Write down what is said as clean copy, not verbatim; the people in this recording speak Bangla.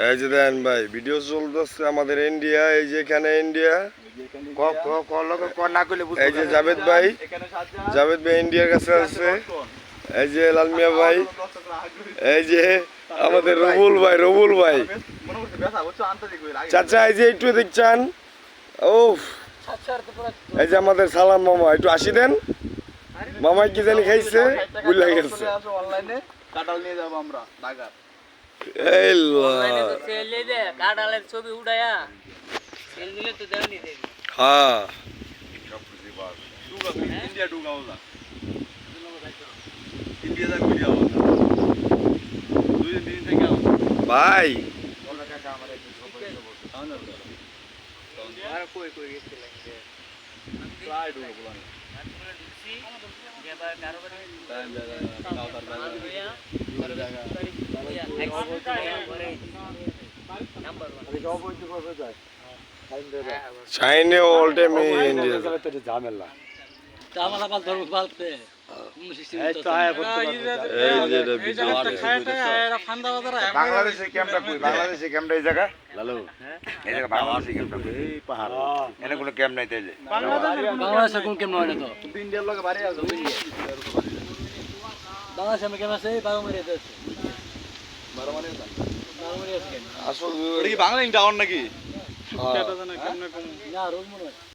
এই যে দেন ভাই ভিডিও চলতেছে আমাদের ইন্ডিয়া, এই যে এখানে ইন্ডিয়া। এই যে জাভেদ ভাই ইন্ডিয়ার কাছে আছে। এই যে লাল মিয়া ভাই, এই যে আমাদের রবুল ভাই চাচা, এই যে একটু দেখছেন। ও এই যে আমাদের সালাম মামা, একটু আসি দেন। মামাই কি জানি খাইছে, বুঝলা গেছে। কাঁঠাল নিয়ে যাবো আমরা ঢাকা। এই কাঁঠালের ছবি উঠায়া সেল দিলে তো দেওনি দেখি। হ্যাঁ ইন্ডিয়া ঢুকা ওলা ইন্ডিয়া যাক ভিডিও ওলা 2 দিন থেকে ভাই আর কই কই গেছিলেন যে ফ্লাই ঢুকা বলা ঢুকছি যে আবার কারোবারে চাইনে অল টাইম ইন্ডিয়া ঝামেলা বাংলাদেশে ক্যাম্পটা কই? বাংলাদেশে ক্যাম্পটা এই জায়গা লালু, এই জায়গা বাংলাদেশে ক্যাম্পটা কই? এই পাহাড় এনে কোনো ক্যাম্প নাই তাইলে। বাংলাদেশে কোন কেমন হয় না তো ইন্ডিয়ার লগে বাড়ি আছে বাংলাদেশে আমি কেমন আছে বারোমারি আছে আসল বাংলা ইন্ডিয়া নাকি না রোজ মনে হয়